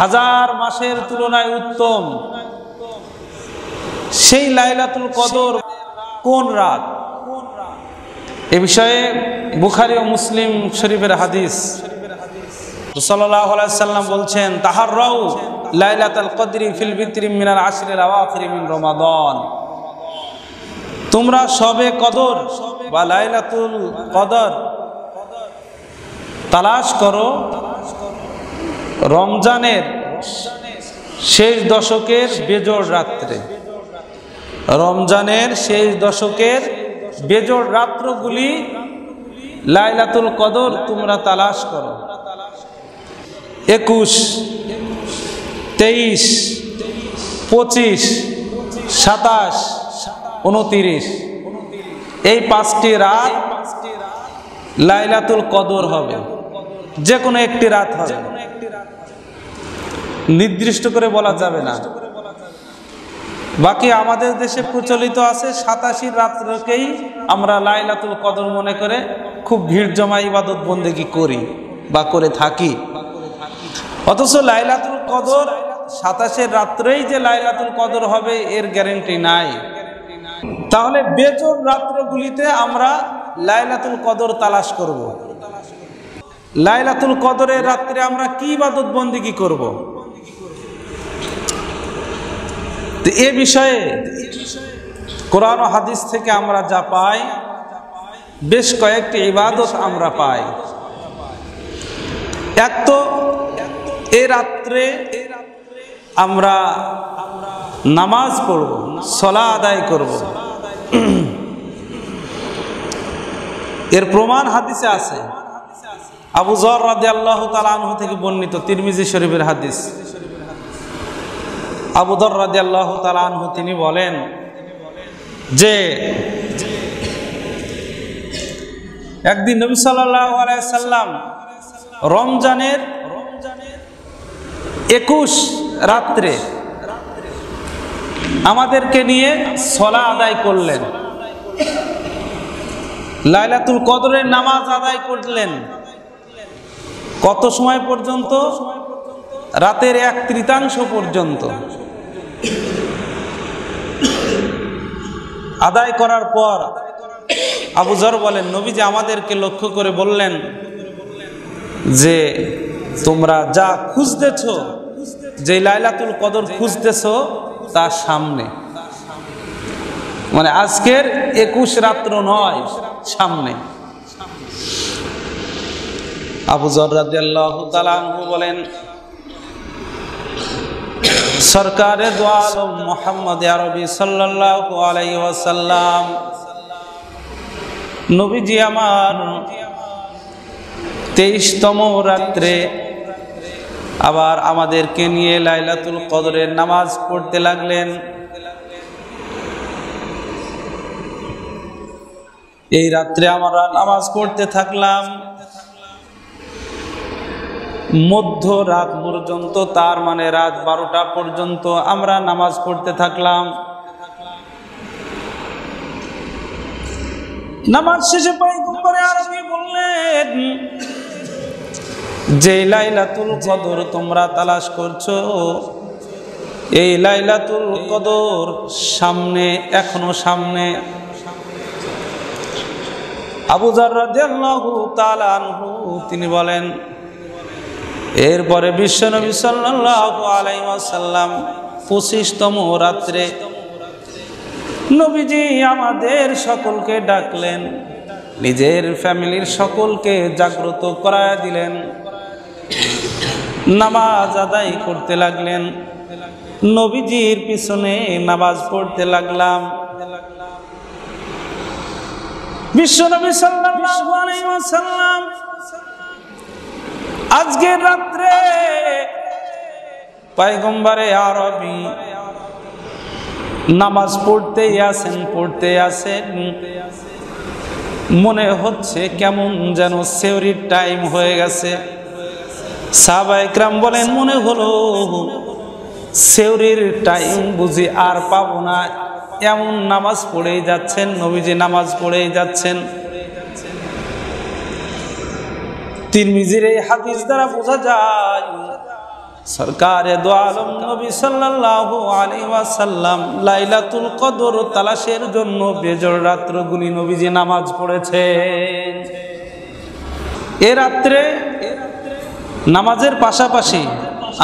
হাজার মাসের তুলনায় উত্তম সেই লাইলাতুল কদর কোন রাত? এ বিষয়ে বুখারী ও মুসলিম শরীফের হাদিস। সাল্লাল্লাহু আলাইহি সাল্লাম বলছেন, তাহাররাউ লাইলাতুল কদরি ফিল বিত্রি মিনাল আশরিল আওয়াখির মিন রমাদান। তোমরা শবে কদর বা লাইলাতুল কদর তালাশ করো রমজানের শেষ দশকের বেজোড় রাত্রে। রমজানের শেষ দশকের বেজোড় রাত্রগুলি লাইলাতুল কদর তোমরা তালাশ করো। 21, 23, 25, 27, 29 এই 5টি রাত লাইলাতুল কদর হবে। যে কোনো একটি রাত হবে, নির্দিষ্ট করে বলা যাবে না। বাকি আমাদের দেশে প্রচলিত আছে 87 রাত্রকেই আমরা লাইলাতুল কদর মনে করে খুব ভিড় জমা ইবাদত বন্দেগী করি বা করে থাকি। অথচ লাইলাতুল কদর 27 রাত্রেই যে লাইলাতুল কদর হবে এর গ্যারান্টি নাই। তাহলে বেজোড় রাত্রগুলিতে আমরা লাইলাতুল কদর তালাশ করব। লাইলাতুল কদরের রাত্রে আমরা কি ইবাদত বন্দেগী করব? তো এ বিষয়ে কোরআন ও হাদিস থেকে আমরা যা পাই, বেশ কয়েকটি ইবাদত আমরা পাই। এক তো এ রাত্রে আমরা নামাজ পড়ব, সালাত আদায় করব। এর প্রমাণ হাদিসে আছে। আবু যর রাদিয়াল্লাহু তাআলা আনহু থেকে বর্ণিত, তিরমিজি শরীফের হাদিস। আবু যর রাদিয়াল্লাহু তাআলা আনহু তিনি বলেন যে একদিন নবী সাল্লাল্লাহু আলাইহি সাল্লাম রমজানের 21 রাত্রে আমাদেরকে নিয়ে সালাত আদায় করলেন, লাইলাতুল কদরের নামাজ আদায় করলেন। কত সময় পর্যন্ত? রাতের 1/3 পর্যন্ত। আদায় করার পর আবু যর বলেন, নবীজি আমাদেরকে লক্ষ্য করে বললেন যে তোমরা যা খুঁজতেছ, যে লাইলাতুল কদর খুঁজতেছ তার সামনে, মানে আজকের 21 রাত্র নয়, সামনে। আবু যর রাদিয়াল্লাহু তাআলা আনহু বলেন, সরকারে দো আলম মুহাম্মদ আরবি সাল্লাল্লাহু আলাইহি ওয়াসাল্লাম, নবীজি আমার 23তম রাত্রে আবার আমাদেরকে নিয়ে লাইলাতুল কদরের নামাজ পড়তে লাগলেন। এই রাত্রে আমরা নামাজ পড়তে থাকলাম মধ্য রাত পর্যন্ত, তার মানে রাত 12টা পর্যন্ত আমরা নামাজ পড়তে থাকলাম। নামাজ শেষে পয়গম্বর আরবি বললেন, যে লাইলাতুল কদর তোমরা তালাশ করছো, এই লাইলাতুল কদর সামনে, এখনো সামনে। আবু যর রাদিয়াল্লাহু তাআলা আনহু তিনি বলেন, এরপরে বিশ্বনবী সাল্লাল্লাহু আলাইহি ওয়াসাল্লাম 25তম রাত্রে নবীজি আমাদের সকলকে ডাকলেন, নিজের ফ্যামিলির সকলকে জাগ্রত করায় দিলেন, নামাজ আদায় করতে লাগলেন। নবীজির পিছনে নামাজ পড়তে লাগলাম। বিশ্বনবী সাল্লাল্লাহু আলাইহি ওয়াসাল্লাম আজকের রাত্রে পয়গম্বরে আরবি নামাজ পড়তেই আছেন। মনে হচ্ছে কেমন যেন সেহরির টাইম হয়ে গেছে। সাহাবায়ে কেরাম বলেন, মনে হলো সেহরির টাইম বুঝি আর পাবো না, এমন নামাজ পড়েই যাচ্ছেন, নবীজি নামাজ পড়েই যাচ্ছেন। তিরমিজির এই হাদিস দ্বারা বোঝা যায় সরকারে দো আলম নবী সাল্লাল্লাহু আলাইহি ওয়াসাল্লাম লাইলাতুল কদর তালাশের জন্য বেজর রাত্রগুলি নবীজি নামাজ পড়েছেন। এ রাত্রে নামাজের পাশাপাশি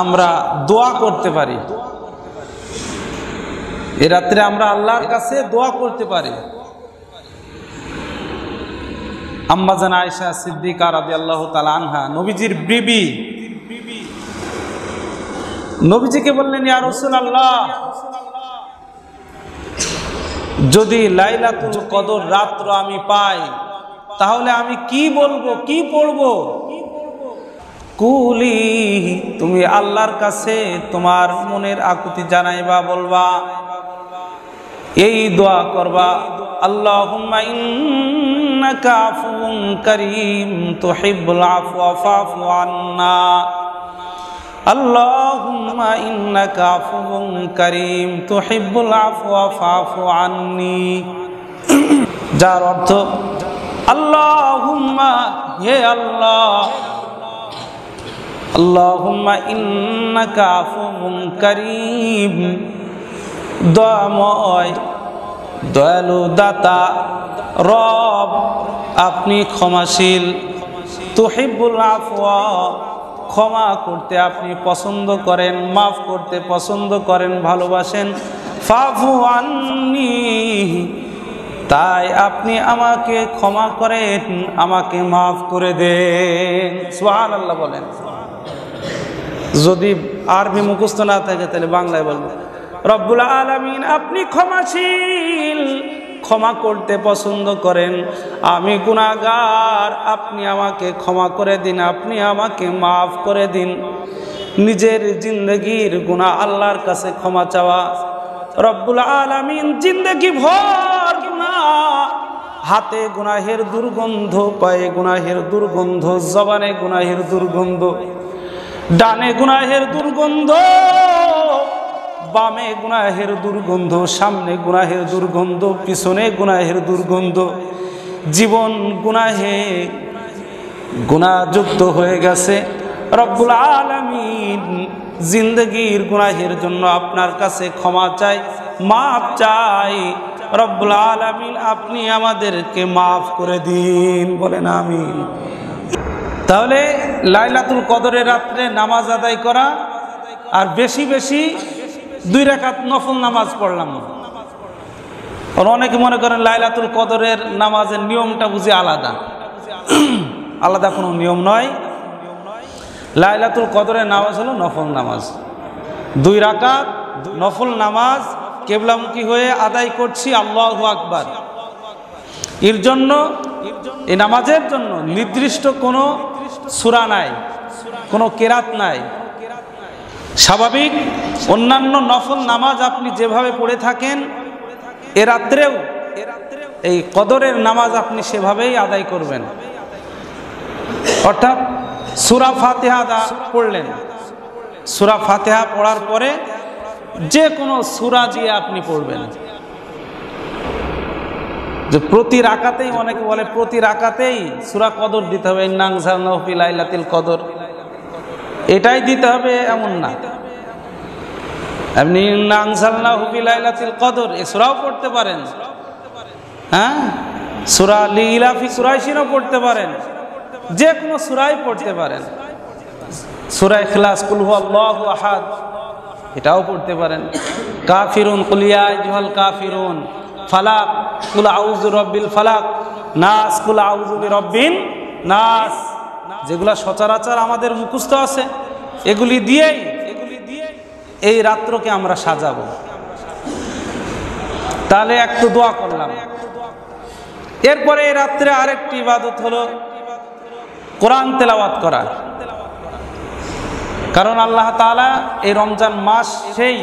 আমরা দোয়া করতে পারি। এ রাত্রে আমরা আল্লাহর কাছে দোয়া করতে পারি। আম্মা জান আয়েশা সিদ্দিকা রাদিয়াল্লাহু তাআলা আনহা নবীজির বিবি, নবীজিকে বললেন, ইয়া রাসূলুল্লাহ, যদি লাইলাতুল কদর রাত্র আমি পাই তাহলে আমি কি বলবো, কি পড়বো? কুলি, তুমি আল্লাহর কাছে তোমার মনের আকুতি জানাইবা, বলবা, এই দোয়া করবা, আল্লাহুম্মা ইন্নাকা আফুউন কারীম তুহিব্বুল আফওয়া ফাফু আন্না, আল্লাহুম্মা ইন্নাকা আফুউন কারীম তুহিব্বুল আফওয়া ফাফু আন্নি, যার অর্থ আল্লাহুম্মা, হে আল্লাহ, আল্লাহুম্মা ইন্নাকা আফুউন কারীম, দয়াময়, দয়ালু, দাতা, রব, আপনি ক্ষমাশীল, তুহিব্বুল আফওয়া, ক্ষমা করতে আপনি পছন্দ করেন, মাফ করতে পছন্দ করেন, ভালোবাসেন, ফাফু আন্নি, তাই আপনি আমাকে ক্ষমা করেন, আমাকে মাফ করে দেন। সুবহানাল্লাহ বলেন। যদি আরবি মুখস্থ না থাকে তাহলে বাংলায় বলবো, রব্বুল আলামিন আপনি ক্ষমাশীল, ক্ষমা করতে পছন্দ করেন, আমি গুনাহগার, আপনি আমাকে ক্ষমা করে দিন, আপনি আমাকে মাফ করে দিন। নিজের জিন্দগির গুনাহ আল্লাহর কাছে ক্ষমা চাওয়া। রব্বুল আলামিন জিন্দগি ভর গুনাহ, হাতে গুনাহের দুর্গন্ধ, পায়ে গুনাহের দুর্গন্ধ, জবানে গুনাহের দুর্গন্ধ, ডানে গুনাহের দুর্গন্ধ, বামে গুনাহের দুর্গন্ধ, সামনে গুনাহের দুর্গন্ধ, পিছনে গুনাহের দুর্গন্ধ, জীবন গুনাহে গুনাহযুক্ত হয়ে গেছে। রব্বুল আলামিন জিন্দগির গুনাহের জন্য আপনার কাছে ক্ষমা চাই, মাফ চাই। রব্বুল আলামিন আপনি আমাদেরকে মাফ করে দিন, বলেন আমিন। তাহলে লাইলাতুল কদরের রাত্রে নামাজ আদায় করা, আর বেশি বেশি 2 রাকাত নফল নামাজ পড়লাম। অনেকে মনে করেন লাইলাতুল কদরের নামাজের নিয়মটা বুঝি আলাদা। আলাদা কোনো নিয়ম নয়। লাইলাতুল কদরের নামাজ হলো নফল নামাজ, 2 রাকাত নফল নামাজ কিবলামুখী হয়ে আদায় করছি, আল্লাহু আকবার। এর জন্য, এই নামাজের জন্য নির্দিষ্ট কোনো সূরা নাই, কোনো কেরাত নাই। স্বাভাবিক অন্যান্য নফল নামাজ আপনি যেভাবে পড়ে থাকেন, এ রাত্রেও এই কদরের নামাজ আপনি সেভাবেই আদায় করবেন। অর্থাৎ সূরা ফাতিহা পড়লেন, সূরা ফাতিহা পড়ার পরে যে কোনো সূরা দিয়ে আপনি পড়বেন। যে প্রতি রাকাতেই, অনেকে বলে প্রতি রাকাতেই সূরা কদর দিতে হবে, ইন্না আনজালনাহু ফি লাইলাতিল কদর, এটাই দিতে হবে এমন না। আপনি ইন্না আনজালনাহু ফি লাইলাতিল কদর এই সূরাও পড়তে পারেন, হ্যাঁ, সূরা লিইলাফি কুরাইশিনও পড়তে পারেন, যে কোনো সূরাই পড়তে পারেন। সূরা ইখলাস, কুল হুয়াল্লাহু আহাদ, এটাও পড়তে পারেন। কাফিরুন, কুল ইয়া আইয়ুহাল কাফিরুন, ফালাক, কুল আউযু বিরাব্বিল ফালাক, নাস, কুল আউযু বিরাব্বিন নাস, যেগুলা সচরাচর আমাদের মুখস্থ আছে, এগুলি দিয়েই এই রাত্রকে আমরা সাজাবো। তাহলে একটু দোয়া করলাম। এরপরে এই রাত্রে আরেকটি ইবাদত হলো কোরআন তেলাওয়াত করা। কারণ আল্লাহ তাআলা এই রমজান মাস সেই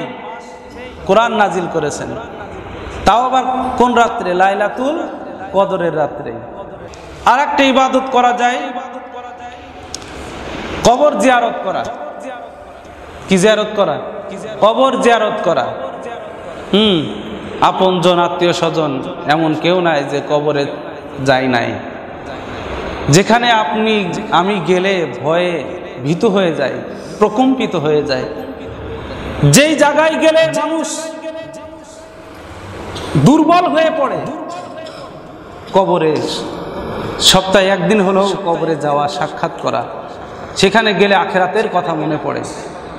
কোরআন নাজিল করেছেন, তাও আবার কোন রাত্রে? লাইলাতুল কদরের রাত্রে। আর একটা ইবাদত করা যায়, কবর জিয়ারত করা। কি জিয়ারত করা? কবর জিয়ারত করা। আপনজন, আত্মীয় স্বজন এমন কেউ নাই যে কবরে যায় নাই। যেখানে আমি গেলে ভয়ে ভীত হয়ে যায়, প্রকম্পিত হয়ে যায়। যেই জায়গায় গেলে মানুষ দুর্বল হয়ে পড়ে, কবরে সপ্তাহে একদিন হলেও কবরে যাওয়া, সাক্ষাৎ করা, সেখানে গেলে আখিরাতের কথা মনে পড়ে।